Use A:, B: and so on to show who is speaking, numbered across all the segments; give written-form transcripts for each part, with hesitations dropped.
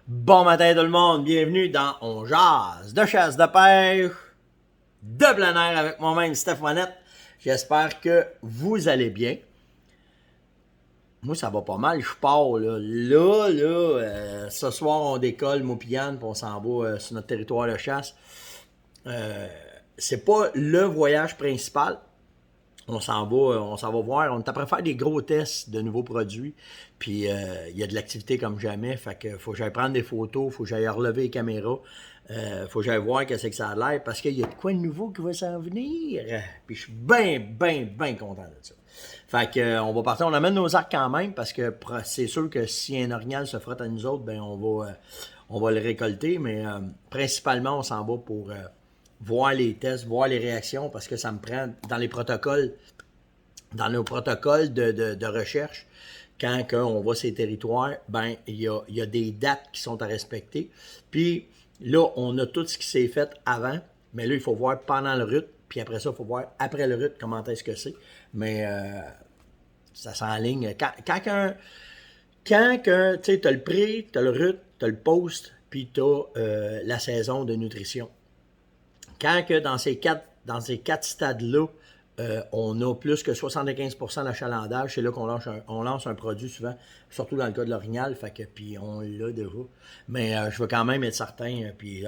A: Bon matin tout le monde, bienvenue dans On Jase de chasse de pêche de plein air avec moi-même Steph Monette. J'espère que vous allez bien. Moi ça va pas mal, je pars ce soir on décolle, moi pis Yann, puis on s'en va sur notre territoire de chasse. C'est pas le voyage principal, on s'en va voir. On est après faire des gros tests de nouveaux produits. Puis il y a de l'activité comme jamais. Fait que faut que j'aille prendre des photos, faut que j'aille relever les caméras. Faut que j'aille voir qu'est-ce que ça a l'air parce qu'il y a de quoi de nouveau qui va s'en venir. Puis je suis bien content de ça. Fait que on va partir, on amène nos arcs quand même parce que c'est sûr que si un orignal se frotte à nous autres, ben on va le récolter. Mais principalement, on s'en va pour voir les tests, voir les réactions, parce que ça me prend dans nos protocoles de recherche, quand on va sur ces territoires, ben il y a des dates qui sont à respecter. Puis là, on a tout ce qui s'est fait avant, mais là, il faut voir pendant le rut, puis après ça, il faut voir après le rut comment est-ce que c'est. Mais ça s'enligne. Quand tu sais, t'as le pré, t'as le rut, t'as le post, puis t'as la saison de nutrition. Quand que dans ces quatre stades-là, on a plus que 75% d'achalandage, c'est là qu'on lance un produit souvent, surtout dans le cas de l'orignal, fait que puis on l'a déjà. Mais je veux quand même être certain, puis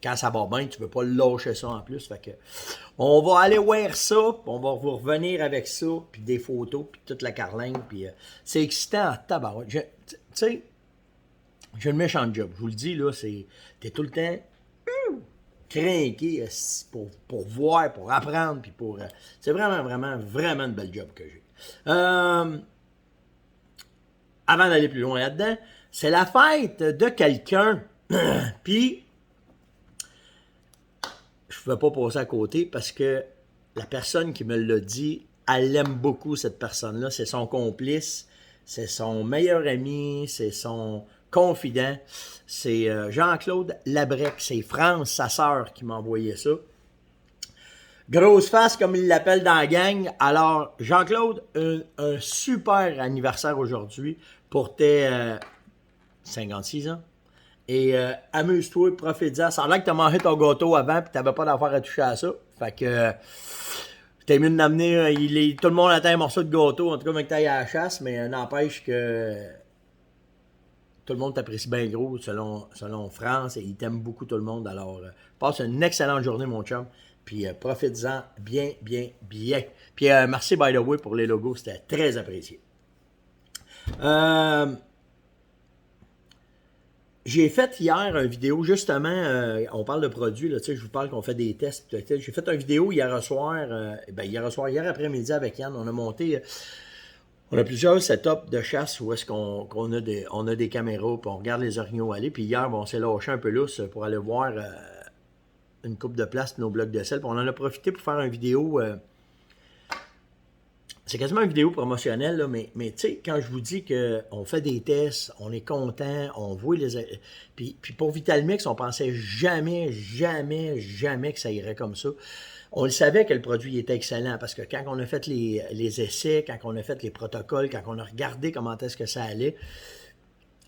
A: quand ça va bien, tu veux pas lâcher ça en plus, fait que on va aller voir ça, puis on va vous revenir avec ça, puis des photos, puis toute la carlingue, puis c'est excitant en tabarouette. Tu sais, j'ai le méchant job, je vous le dis, là, t'es tout le temps craqué pour voir, pour apprendre, puis pour. C'est vraiment une belle job que j'ai. Avant d'aller plus loin là-dedans, c'est la fête de quelqu'un. Puis, je ne pouvais pas passer à côté parce que la personne qui me l'a dit, elle aime beaucoup cette personne-là. C'est son complice, c'est son meilleur ami, c'est son confident. C'est Jean-Claude Labrec, c'est France, sa sœur, qui m'a envoyé ça. Grosse face, comme il l'appelle dans la gang. Alors, Jean-Claude, un super anniversaire aujourd'hui pour tes 56 ans. Et amuse-toi, profite-en. Ça a l'air que t'as mangé ton gâteau avant et t'avais pas d'affaire à toucher à ça. Fait que t'es mieux de l'amener. Tout le monde atteint un morceau de gâteau, en tout cas, même que t'ailles à la chasse, mais n'empêche que tout le monde t'apprécie bien gros selon France et il t'aime beaucoup tout le monde. Alors, passe une excellente journée, mon chum. Puis profites-en bien. Puis merci, by the way, pour les logos. C'était très apprécié. J'ai fait hier une vidéo, justement, on parle de produits, là, je vous parle qu'on fait des tests. J'ai fait une vidéo hier soir, hier après-midi avec Yann, on a plusieurs setups de chasse où est-ce qu'on a des caméras, puis on regarde les orignaux aller. Puis hier, on s'est lâché un peu lousse pour aller voir une coupe de place de nos blocs de sel. Puis on en a profité pour faire une vidéo. C'est quasiment une vidéo promotionnelle, là, mais tu sais, quand je vous dis qu'on fait des tests, on est content, on voit les. Puis pour Vitalmix, on pensait jamais que ça irait comme ça. On le savait que le produit était excellent parce que quand on a fait les essais, quand on a fait les protocoles, quand on a regardé comment est-ce que ça allait,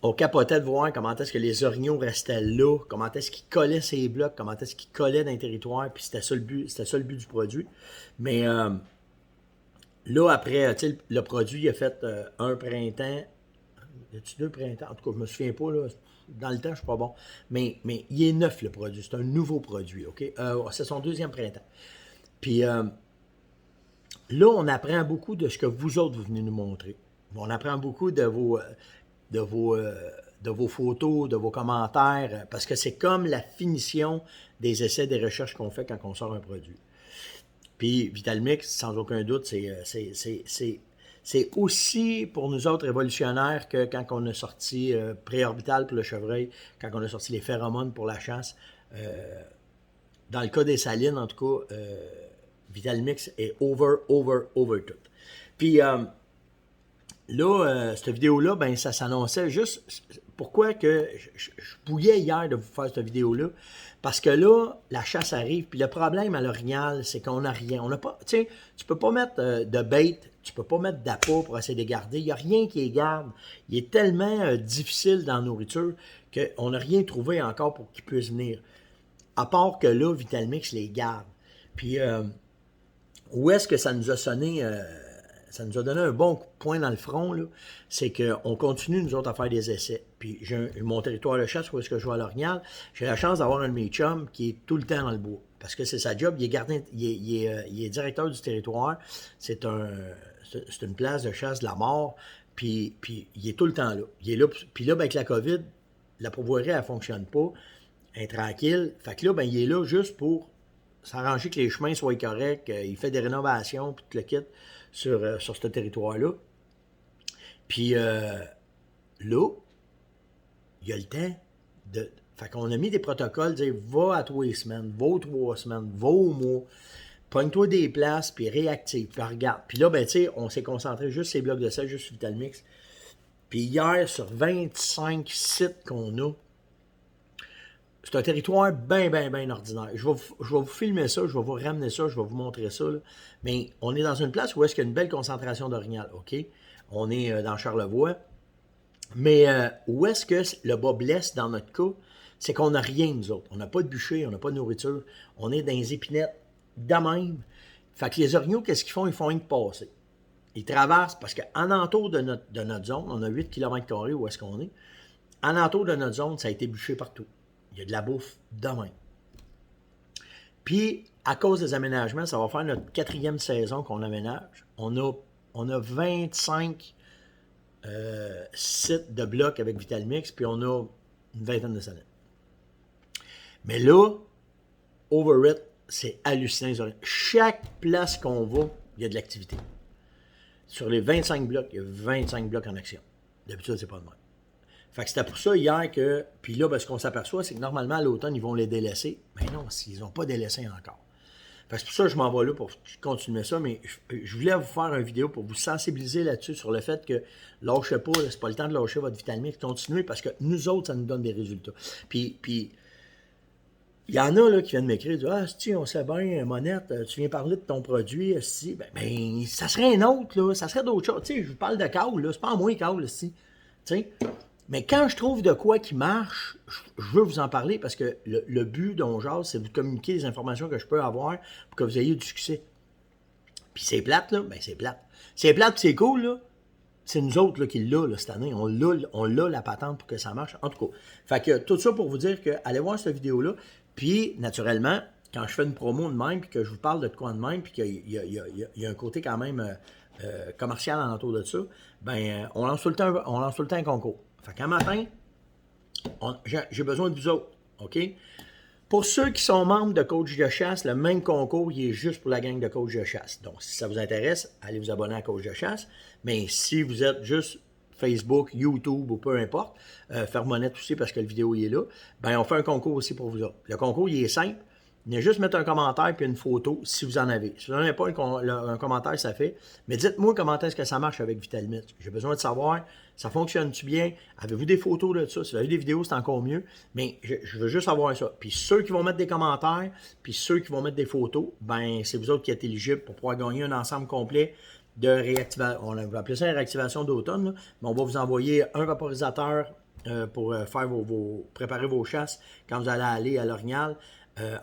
A: on capotait de voir comment est-ce que les orignaux restaient là, comment est-ce qu'ils collaient ces blocs, comment est-ce qu'ils collaient dans le territoire, puis c'était ça le but du produit. Mais là, après, tu sais, le produit, il a fait un printemps. Y a-tu deux printemps? En tout cas, je me souviens pas, là. Dans le temps, je suis pas bon. Mais il est neuf, le produit. C'est un nouveau produit, OK? C'est son deuxième printemps. Puis là, on apprend beaucoup de ce que vous autres, vous venez nous montrer. On apprend beaucoup de vos, de vos photos, de vos commentaires, parce que c'est comme la finition des essais, des recherches qu'on fait quand on sort un produit. Puis Vitalmix, sans aucun doute, c'est aussi pour nous autres révolutionnaire que quand on a sorti Préorbital pour le chevreuil, quand on a sorti les phéromones pour la chasse. Dans le cas des salines, en tout cas, Vitalmix est over tout. Puis Là, cette vidéo-là, ben ça s'annonçait juste. Pourquoi que je bouillais hier de vous faire cette vidéo-là? Parce que là, la chasse arrive, puis le problème à l'Orignal, c'est qu'on n'a rien. On n'a pas. Tu sais, tu peux pas mettre de bait, tu peux pas mettre d'appât pour essayer de les garder. Il n'y a rien qui les garde. Il est tellement difficile dans la nourriture qu'on n'a rien trouvé encore pour qu'ils puissent venir. À part que là, Vitalmix les garde. Puis, où est-ce que ça nous a sonné, ça nous a donné un bon point dans le front, là, c'est qu'on continue, nous autres, à faire des essais. Puis j'ai mon territoire de chasse, où est-ce que je vais à l'Orignal, j'ai la chance d'avoir un de mes chums qui est tout le temps dans le bois. Parce que c'est sa job, il est gardien, il est directeur du territoire, c'est une place de chasse de la mort, puis il est tout le temps là. Il est là, puis là, ben, avec la COVID, la pourvoirie, elle ne fonctionne pas, elle est tranquille. Fait que là, ben, il est là juste pour s'arranger que les chemins soient corrects, il fait des rénovations, puis tout le kit sur ce territoire-là. Puis là, il y a le temps de. Fait qu'on a mis des protocoles, dire va à 3 semaines, va aux 3 semaines, va au mois, pogne-toi des places, puis réactive, puis regarde. Puis là, ben, tu sais, on s'est concentré juste sur les blocs de sel, juste sur Vitalmix. Puis hier, sur 25 sites qu'on a, c'est un territoire bien ordinaire. Je vais vous filmer ça, je vais vous ramener ça, je vais vous montrer ça. Là. Mais on est dans une place où est-ce qu'il y a une belle concentration d'orignal, OK? On est dans Charlevoix. Mais où est-ce que le bas blesse dans notre cas? C'est qu'on n'a rien, nous autres. On n'a pas de bûcher, on n'a pas de nourriture. On est dans les épinettes de même. Fait que les orignaux, qu'est-ce qu'ils font? Ils font rien que passer. Ils traversent, parce qu'en entour de notre zone, on a 8 km² où est-ce qu'on est. En entour de notre zone, ça a été bûché partout. Il y a de la bouffe de même. Puis, à cause des aménagements, ça va faire notre 4e saison qu'on aménage. On a 25 sites de blocs avec Vitalmix, puis on a une vingtaine de salades. Mais là, over it, c'est hallucinant. Chaque place qu'on va, il y a de l'activité. Sur les 25 blocs, il y a 25 blocs en action. D'habitude, c'est pas de même. Fait que c'était pour ça hier que. Puis là, ben, ce qu'on s'aperçoit, c'est que normalement, à l'automne, ils vont les délaisser. Mais non, ils n'ont pas délaissé encore. Fait que c'est pour ça que je m'en vais là pour continuer ça. Mais je voulais vous faire une vidéo pour vous sensibiliser là-dessus sur le fait que lâchez pas, c'est pas le temps de lâcher votre Vitalmix. Continuez parce que nous autres, ça nous donne des résultats. Puis il y en a là, qui viennent m'écrire, ah, si on sait bien, Monette, tu viens parler de ton produit, si, ben, ça serait un autre, là, ça serait d'autres choses. Tu sais, je vous parle de Cal, là, c'est pas en moi Cal, si. Tu sais. Mais quand je trouve de quoi qui marche, je veux vous en parler parce que le but dont j'ose, c'est de vous communiquer les informations que je peux avoir pour que vous ayez du succès. Puis c'est plate, là, ben c'est plate. C'est plate, puis c'est cool, là. C'est nous autres là, qui l'ont là, cette année. On l'a la patente pour que ça marche. En tout cas, fait que tout ça pour vous dire que allez voir cette vidéo-là. Puis, naturellement, quand je fais une promo de même, puis que je vous parle de quoi de même, puis qu'il y a un côté quand même commercial en autour de ça, ben on lance tout le temps un concours. Fait qu'un matin, j'ai besoin de vous autres, OK? Pour ceux qui sont membres de Coach de chasse, le même concours, il est juste pour la gang de Coach de chasse. Donc, si ça vous intéresse, allez vous abonner à Coach de chasse. Mais si vous êtes juste Facebook, YouTube ou peu importe, faire monnaie aussi parce que la vidéo il est là, ben on fait un concours aussi pour vous autres. Le concours, il est simple. Il y a juste mettre un commentaire puis une photo si vous en avez. Si vous n'en avez pas un commentaire, ça fait. Mais dites-moi comment est-ce que ça marche avec Vitalmix. J'ai besoin de savoir, ça fonctionne-tu bien? Avez-vous des photos de ça? Si vous avez des vidéos, c'est encore mieux. Mais je veux juste savoir ça. Puis ceux qui vont mettre des commentaires, puis ceux qui vont mettre des photos, ben c'est vous autres qui êtes éligibles pour pouvoir gagner un ensemble complet de réactivation. On va appeler ça une réactivation d'automne, mais on va vous envoyer un vaporisateur pour faire préparer vos chasses quand vous allez aller à l'Orignal.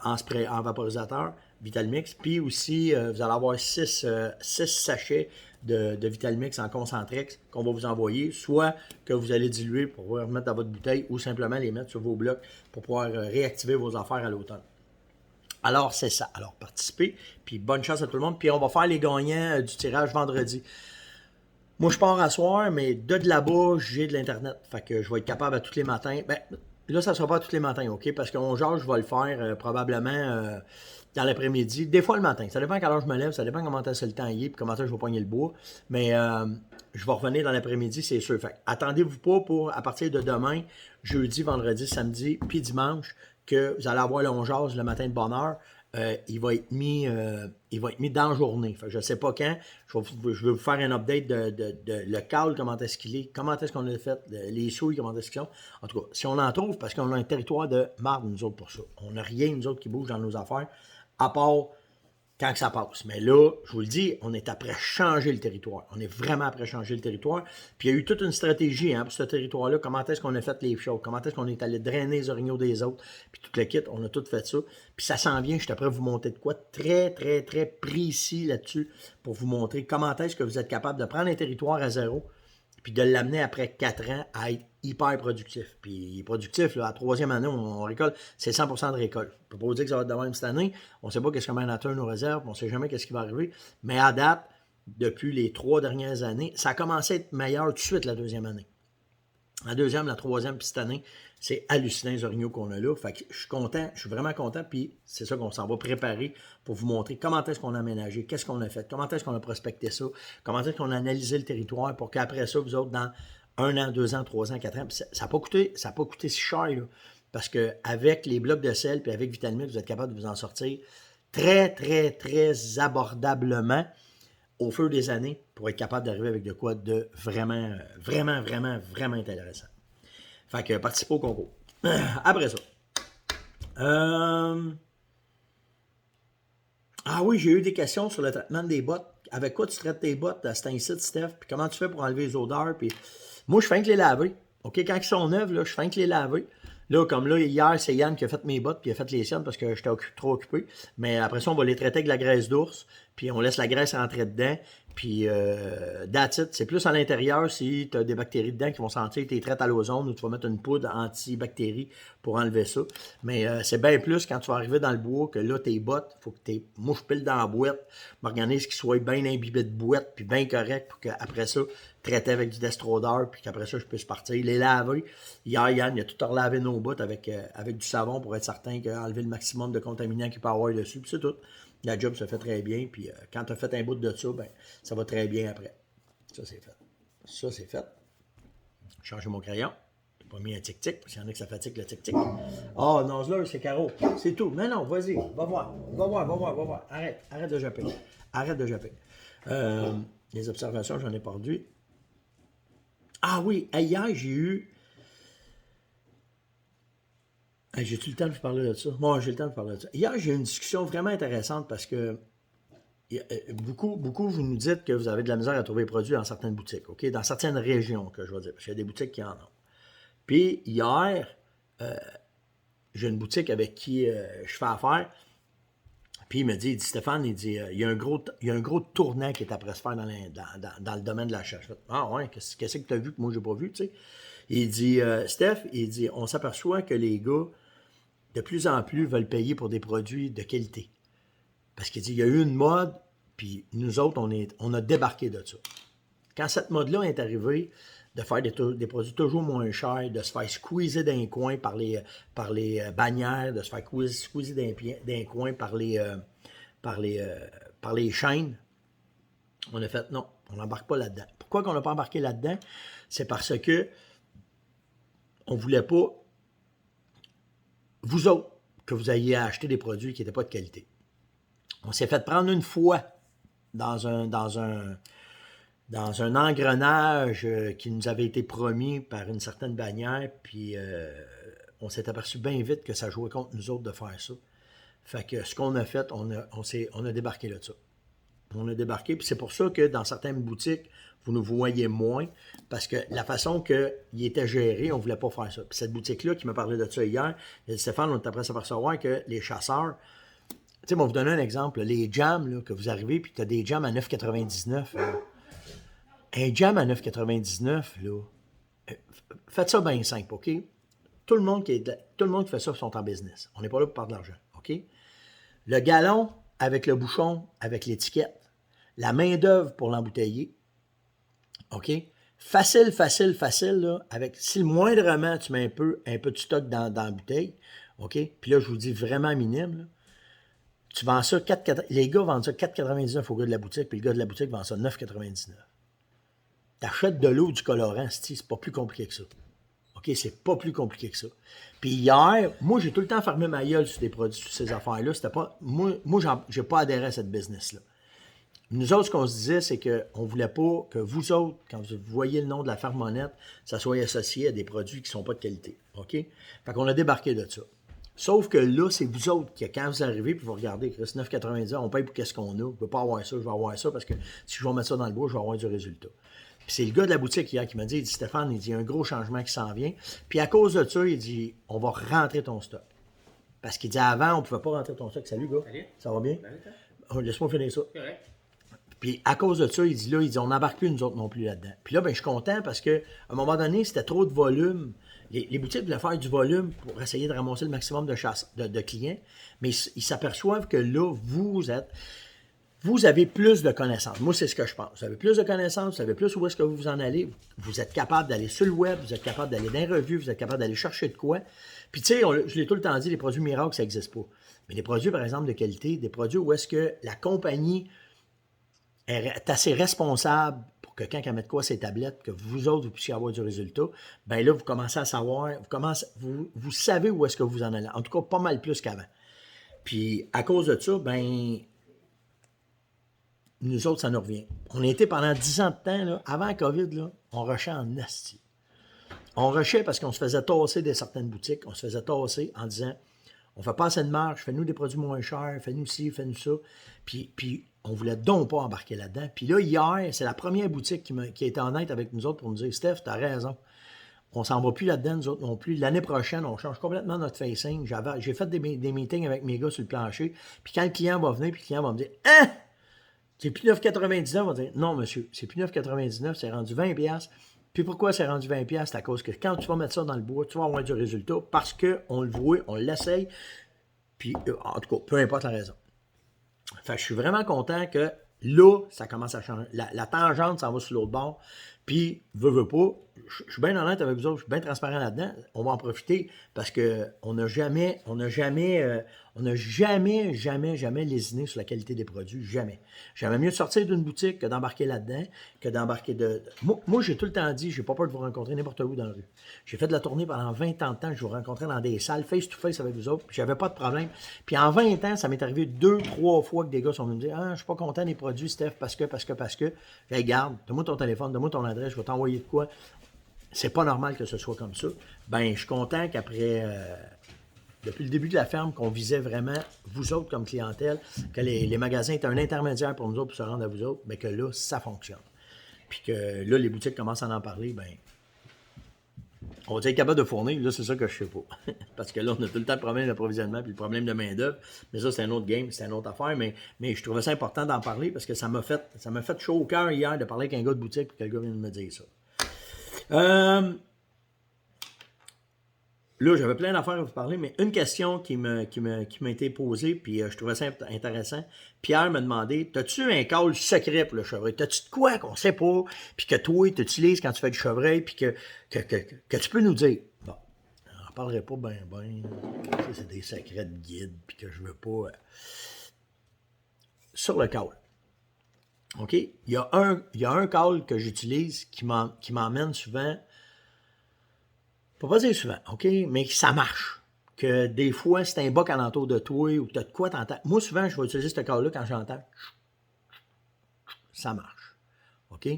A: En vaporisateur, Vitalmix. Puis aussi, vous allez avoir 6 sachets de Vitalmix en concentrex qu'on va vous envoyer, soit que vous allez diluer pour pouvoir mettre dans votre bouteille ou simplement les mettre sur vos blocs pour pouvoir réactiver vos affaires à l'automne. Alors, c'est ça. Alors, participez, puis bonne chance à tout le monde. Puis on va faire les gagnants du tirage vendredi. Moi, je pars à soir, mais de là-bas, j'ai de l'Internet. Fait que je vais être capable à tous les matins. Ben, là, ça ne sera pas tous les matins, OK? Parce qu'on genre, je vais le faire probablement dans l'après-midi. Des fois le matin. Ça dépend à quelle heure je me lève, ça dépend comment c'est le temps y est, puis comment je vais pogner le bois. Mais je vais revenir dans l'après-midi, c'est sûr. Fait attendez-vous pas pour, à partir de demain, jeudi, vendredi, samedi, puis dimanche, que vous allez avoir le 11 le matin de bonne heure. il va être mis dans la journée. Fait que je ne sais pas quand. Je vais vous faire un update de le cal, comment est-ce qu'il est, comment est-ce qu'on a fait, les souilles, comment est-ce qu'ils sont. En tout cas, si on en trouve, parce qu'on a un territoire de marde, nous autres, pour ça. On n'a rien, nous autres, qui bouge dans nos affaires, à part quand que ça passe. Mais là, je vous le dis, on est après changer le territoire. On est vraiment après changer le territoire. Puis il y a eu toute une stratégie pour ce territoire-là. Comment est-ce qu'on a fait les choses? Comment est-ce qu'on est allé drainer les orignaux des autres? Puis tout le kit, on a tout fait ça. Puis ça s'en vient, je suis prêt à vous montrer de quoi très, très, très précis là-dessus pour vous montrer comment est-ce que vous êtes capable de prendre un territoire à zéro puis de l'amener après 4 ans à être hyper productif. Puis il est productif, là, à la 3e année, on récolte, c'est 100% de récolte. On ne peut pas vous dire que ça va être de même cette année. On ne sait pas qu'est-ce que Manateur nous réserve, on ne sait jamais qu'est-ce qui va arriver. Mais à date, depuis les 3 dernières années, ça a commencé à être meilleur tout de suite la 2e année. La 2e, la 3e, puis cette année, c'est hallucinant les orignaux qu'on a là. Fait que je suis content, je suis vraiment content, puis c'est ça qu'on s'en va préparer pour vous montrer comment est-ce qu'on a aménagé, qu'est-ce qu'on a fait, comment est-ce qu'on a prospecté ça, comment est-ce qu'on a analysé le territoire pour qu'après ça, vous autres, dans 1 an, 2 ans, 3 ans, 4 ans, ça n'a pas coûté si cher, là, parce qu'avec les blocs de sel puis avec Vitalmix, vous êtes capable de vous en sortir très, très, très abordablement au fur des années pour être capable d'arriver avec de quoi de vraiment, vraiment, vraiment, vraiment intéressant. Fait que participez au concours. Après ça. Ah oui, j'ai eu des questions sur le traitement des bottes. Avec quoi tu traites tes bottes à cet incite, Steph? Puis comment tu fais pour enlever les odeurs? Puis moi, je fais que les laver. OK, quand ils sont neufs, là, je fais que les laver. Là, comme là, hier, c'est Yann qui a fait mes bottes, puis il a fait les siennes parce que j'étais trop occupé. Mais après ça, on va les traiter avec de la graisse d'ours, puis on laisse la graisse rentrer dedans. Puis, that's it. C'est plus à l'intérieur si tu as des bactéries dedans qui vont sentir que tu es traite à l'ozone ou tu vas mettre une poudre anti-bactéries pour enlever ça. Mais c'est bien plus quand tu vas arriver dans le bois que là, tes bottes, il faut que tes mouches pilent dans la boîte, m'organise qu'ils soient bien imbibés de boîte, puis bien correct pour qu'après ça, traiter avec du destrodeur, puis qu'après ça, je puisse partir. Les laver. Hier, Yann, il a tout relavé nos bottes avec du savon pour être certain qu'il a enlevé le maximum de contaminants qu'il peut avoir dessus, puis c'est tout. La job se fait très bien, puis quand tu as fait un bout de ça, ben, ça va très bien après. Ça, c'est fait. Ça, c'est fait. J'ai changé mon crayon. J'ai pas mis un tic-tic, parce qu'il y en a que ça fatigue le tic-tic. Ah, non, là, c'est Caro. C'est tout. Mais non, vas-y, va voir. Va voir. Arrête de japper. Arrête de japper. Les observations, j'en ai perdu. Ah oui, hier, j'ai eu... Hey, j'ai-tu le temps de vous parler de ça? Bon, j'ai le temps de parler de ça. Hier, j'ai eu une discussion vraiment intéressante parce que beaucoup, vous nous dites que vous avez de la misère à trouver les produits dans certaines boutiques, OK? Dans certaines régions, que je veux dire, parce qu'il y a des boutiques qui en ont. Puis, hier, j'ai une boutique avec qui je fais affaire, puis il me dit Stéphane, il dit, il y a un gros tournant qui est après se faire dans le domaine de l'achat. Je fais, ah ouais, qu'est-ce que tu as vu que moi, je n'ai pas vu, tu sais? Il dit, Steph, il dit, on s'aperçoit que les gars, de plus en plus, veulent payer pour des produits de qualité. Parce qu'il dit, il y a eu une mode, puis nous autres, on a débarqué de ça. Quand cette mode-là est arrivée, de faire des produits toujours moins chers, de se faire squeezer d'un coin par les bannières, de se faire squeezer d'un coin par les chaînes, on a fait non, on n'embarque pas là-dedans. Pourquoi qu'on n'a pas embarqué là-dedans? C'est parce que on ne voulait pas, vous autres, que vous ayez acheté des produits qui n'étaient pas de qualité. On s'est fait prendre une fois dans un engrenage qui nous avait été promis par une certaine bannière, puis on s'est aperçu bien vite que ça jouait contre nous autres de faire ça. Fait que ce qu'on a fait, on a débarqué là de ça. On a débarqué, puis c'est pour ça que dans certaines boutiques, vous nous voyez moins, parce que la façon qu'il était géré, on ne voulait pas faire ça. Puis cette boutique-là qui m'a parlé de ça hier, il a dit, Stéphane, on est après s'apercevoir que les chasseurs, tu sais, on va vous donner un exemple, les jams, là, que vous arrivez, puis tu as des jams à 9,99. Un jam à 9,99, là, faites ça bien simple, OK? Tout le monde qui fait ça sont en business. On n'est pas là pour parler de l'argent, OK? Le gallon avec le bouchon, avec l'étiquette, la main-d'œuvre pour l'embouteiller, OK? Facile, là, avec, si le moindrement tu mets un peu de stock dans la bouteille, OK? Puis là, je vous dis vraiment minime, là, tu vends ça, les gars vendent ça 4,99 au gars de la boutique, puis le gars de la boutique vend ça 9,99. T'achètes de l'eau ou du colorant, c'est pas plus compliqué que ça. OK, c'est pas plus compliqué que ça. Puis hier, moi, j'ai tout le temps fermé ma gueule sur des produits, sur ces affaires-là. C'était pas. Moi j'ai pas adhéré à cette business-là. Nous autres, ce qu'on se disait, c'est qu'on ne voulait pas que vous autres, quand vous voyez le nom de la ferme Monette, ça soit associé à des produits qui ne sont pas de qualité. OK? Fait qu'on a débarqué de ça. Sauf que là, c'est vous autres qui, quand vous arrivez, puis vous regardez, Chris, 9,90, on paye pour qu'est-ce qu'on a. Je ne peux pas avoir ça, je vais avoir ça, parce que si je vais mettre ça dans le bois, je vais avoir du résultat. Puis c'est le gars de la boutique hier qui m'a dit, il dit, Stéphane, il dit, il y a un gros changement qui s'en vient. Puis à cause de ça, il dit, on va rentrer ton stock. Parce qu'il dit, avant, on ne pouvait pas rentrer ton stock. Salut, gars. Salut. Ça va bien? Laisse-moi finir ça. Correct. Puis à cause de ça, il dit, on n'embarque plus nous autres non plus là-dedans. Puis là, ben, je suis content parce qu'à un moment donné, c'était trop de volume. Les boutiques voulaient faire du volume pour essayer de ramasser le maximum de clients, mais ils s'aperçoivent que là, vous avez plus de connaissances. Moi, c'est ce que je pense. Vous avez plus de connaissances, vous savez plus où est-ce que vous en allez. Vous êtes capable d'aller sur le web, vous êtes capable d'aller dans les revues, vous êtes capable d'aller chercher de quoi. Puis tu sais, je l'ai tout le temps dit, les produits miracles, ça n'existe pas. Mais les produits, par exemple, de qualité, des produits où est-ce que la compagnie est assez responsable pour que quand elle met de quoi ces tablettes, que vous autres, vous puissiez avoir du résultat, bien là, vous commencez à savoir, vous savez où est-ce que vous en allez. En tout cas, pas mal plus qu'avant. Puis, à cause de ça, bien, nous autres, ça nous revient. On a été pendant 10 ans de temps, là, avant la COVID, là, on rushait en asti. On rushait parce qu'on se faisait tasser de certaines boutiques, on se faisait tasser en disant, on fait pas assez de marge, fais-nous des produits moins chers, fais-nous ci, fais-nous ça. Puis on voulait donc pas embarquer là-dedans. Puis là, hier, c'est la première boutique qui a été honnête avec nous autres pour nous dire, Steph, t'as raison. On s'en va plus là-dedans, nous autres non plus. L'année prochaine, on change complètement notre facing. J'ai fait des meetings avec mes gars sur le plancher. Puis quand le client va venir, puis le client va me dire, « Hein? C'est plus 9,99 », on va dire, « Non, monsieur, c'est plus 9,99 », c'est rendu 20$. Puis pourquoi c'est rendu 20$? C'est à cause que quand tu vas mettre ça dans le bois, tu vas avoir du résultat parce qu'on le voit, on l'essaye. Puis, en tout cas, peu importe la raison. Fait que je suis vraiment content que là, ça commence à changer. La tangente, ça va sur l'autre bord. Puis, veux pas, je suis bien honnête avec vous autres, je suis bien transparent là-dedans. On va en profiter parce qu'on n'a jamais lésiné sur la qualité des produits. Jamais. J'aimais mieux de sortir d'une boutique que d'embarquer là-dedans, que d'embarquer de... Moi, j'ai tout le temps dit, j'ai pas peur de vous rencontrer n'importe où dans la rue. J'ai fait de la tournée pendant 20 ans de temps, je vous rencontrais dans des salles, face-to-face avec vous autres, puis j'avais pas de problème. Puis en 20 ans, ça m'est arrivé 2-3 fois que des gars sont venus me dire « Ah, je suis pas content des produits, Steph, parce que... » Hey, garde, donne-moi ton téléphone, donne-moi ton adresse, je vais t'envoyer de quoi. C'est pas normal que ce soit comme ça. Ben, je suis content qu'après, depuis le début de la ferme, qu'on visait vraiment vous autres comme clientèle, que les magasins étaient un intermédiaire pour nous autres pour se rendre à vous autres, mais que là, ça fonctionne. Puis que là, les boutiques commencent à en parler, ben, on va être capable de fournir. Là, c'est ça que je sais pas. Parce que là, on a tout le temps le problème d'approvisionnement puis le problème de main-d'œuvre. Mais ça, c'est un autre game, c'est une autre affaire. Mais je trouvais ça important d'en parler parce que ça m'a fait chaud au cœur hier de parler avec un gars de boutique puis que le gars vient de me dire ça. Là, j'avais plein d'affaires à vous parler, mais une question qui m'a été posée, puis je trouvais ça intéressant. Pierre m'a demandé, t'as-tu un call secret pour le chevreuil? T'as-tu de quoi qu'on sait pas, puis que toi, tu utilises quand tu fais du chevreuil, puis que tu peux nous dire? Bon, j'en parlerai pas ben. C'est des secrets de guide, puis que je veux pas... Sur le call. OK? Il y a un call que j'utilise qui m'emmène souvent... Pas dire souvent, OK? Mais ça marche. Que des fois, c'est un boc alentour de toi ou tu as de quoi t'entends. Moi, souvent, je vais utiliser ce cas-là quand j'entends. Ça marche. OK?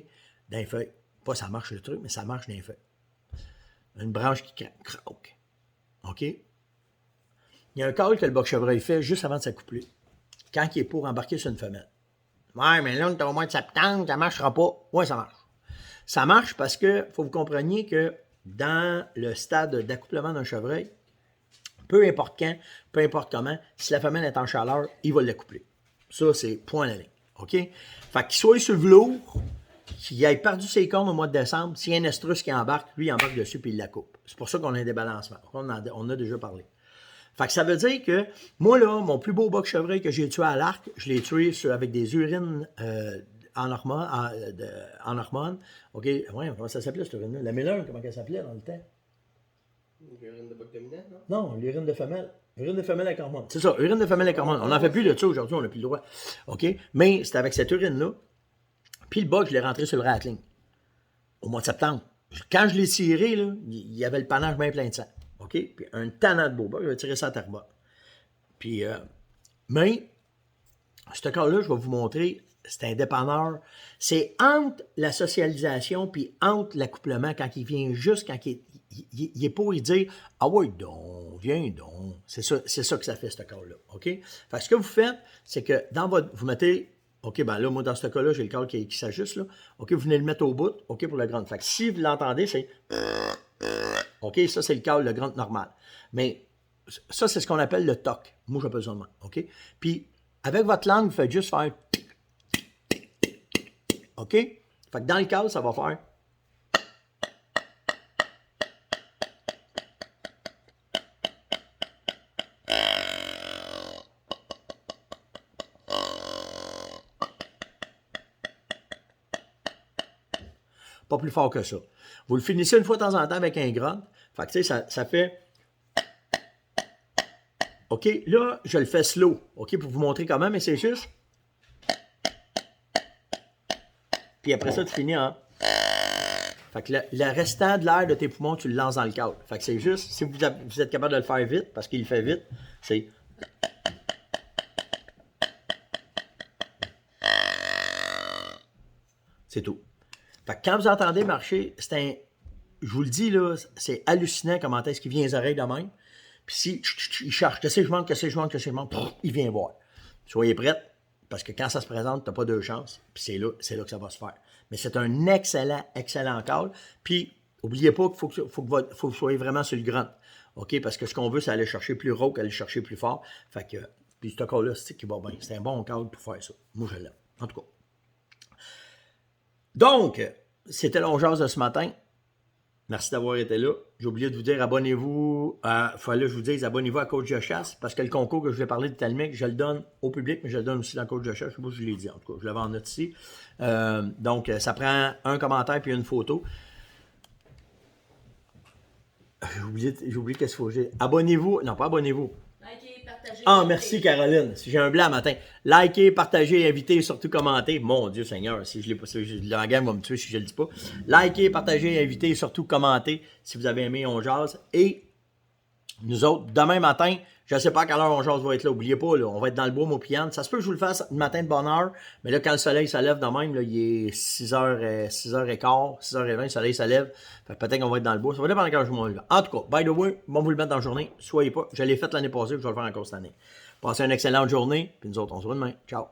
A: Dans les feuilles. Pas ça marche le truc, mais ça marche dans les feuilles. Une branche qui croque. OK? Il y a un call que le boc chevreuil fait juste avant de s'accoupler. Quand il est pour embarquer sur une femelle. Ouais, mais là, on est au mois de septembre, ça ne marchera pas. Ouais, ça marche. Ça marche parce que faut que vous compreniez que dans le stade d'accouplement d'un chevreuil, peu importe quand, peu importe comment, si la femelle est en chaleur, il va l'accoupler. Ça, c'est point à la ligne. OK? Fait qu'il soit sur le velours, qu'il ait perdu ses cornes au mois de décembre, s'il y a un estrus qui embarque, lui, il embarque dessus puis il la coupe. C'est pour ça qu'on a un débalancement. On a déjà parlé. Fait que ça veut dire que, moi, là, mon plus beau boc chevreuil que j'ai tué à l'arc, je l'ai tué avec des urines en hormones. OK, ouais, comment ça s'appelait cette urine-là? La mélone, comment elle s'appelait dans le temps?
B: L'urine de boc dominant, non?
A: Non, l'urine de femelle. Urine de femelle avec hormones. C'est ça, urine de femelle avec hormones. On n'en fait plus de ça aujourd'hui, on n'a plus le droit. OK? Mais c'était avec cette urine-là. Puis le boc, je l'ai rentré sur le rattling. Au mois de septembre. Quand je l'ai tiré, là, il y avait le panache bien plein de sang. OK? Puis un tannant de beau. Je vais tirer ça à terre bas. Puis, mais, ce cas-là, je vais vous montrer, c'est un dépanneur. C'est entre la socialisation puis entre l'accouplement, quand il vient juste, quand il est pour y dire « Ah ouais, donc, viens donc. » C'est ça que ça fait, ce cas-là. OK? Fait que ce que vous faites, c'est que vous mettez, OK, ben là, moi, dans ce cas-là, j'ai le câble qui s'ajuste, là. OK, vous venez le mettre au bout, OK, pour le grand. Fait que si vous l'entendez, c'est OK, ça, c'est le câble, le grand normal. Mais ça, c'est ce qu'on appelle le toc. Moi, j'ai besoin de moi. OK? Puis, avec votre langue, vous faites juste faire OK? Fait que dans le câble, ça va faire pas plus fort que ça. Vous le finissez une fois de temps en temps avec un grunt. Fait que tu sais, ça fait OK, là, je le fais slow, OK, pour vous montrer comment, mais c'est juste. Puis après ça, tu finis en. Fait que le restant de l'air de tes poumons, tu le lances dans le câble. Fait que c'est juste, si vous êtes capable de le faire vite, parce qu'il le fait vite, c'est. C'est tout. Fait que quand vous entendez marcher, je vous le dis, là, c'est hallucinant comment est-ce qu'il vient les oreilles de même. Puis si il cherche, que sais je manque, il vient voir. Soyez prêts, parce que quand ça se présente, tu n'as pas deux chances. Puis c'est là que ça va se faire. Mais c'est un excellent, excellent call. Puis, n'oubliez pas qu'il faut que vous soyez vraiment sur le grand. OK? Parce que ce qu'on veut, c'est aller chercher plus rauque, aller chercher plus fort. Fait que, puis ce call-là, c'est qui va bien. C'est un bon call pour faire ça. Moi, je l'aime. En tout cas. Donc, c'était l'ongeance de ce matin. Merci d'avoir été là. J'ai oublié de vous dire, abonnez-vous. Fallait que je vous dise, abonnez-vous à Coach de chasse, parce que le concours que je vais parler de Talmic, je le donne au public, mais je le donne aussi dans Coach de chasse. Moi, je l'ai dit, en tout cas. Je l'avais en note ici. Donc, ça prend un commentaire puis une photo. J'ai oublié qu'est-ce qu'il faut dire. Abonnez-vous. Non, pas abonnez-vous.
C: Likez, partagez.
A: Ah, merci Caroline. Si j'ai un blanc matin. Likez, partagez, invitez et surtout commentez. Mon Dieu Seigneur, si je l'ai pas, la gang va me tuer si je le dis pas. Likez, partagez, invitez et surtout commentez si vous avez aimé On Jase. Et nous autres, demain matin, je ne sais pas à quelle heure On Jase va être là. N'oubliez pas, là, on va être dans le bois Maupiane. Ça se peut que je vous le fasse le matin de bonne heure, mais là, quand le soleil se lève de même, là, il est 6h15, 6h20, le soleil se lève. Peut-être qu'on va être dans le bois. Ça va dépendre quand je m'en vais. En tout cas, by the way, bon, vous le mettre dans la journée. Soyez pas. Je l'ai fait l'année passée, je vais le faire encore cette année. Passez une excellente journée, puis nous autres, on se voit demain. Ciao.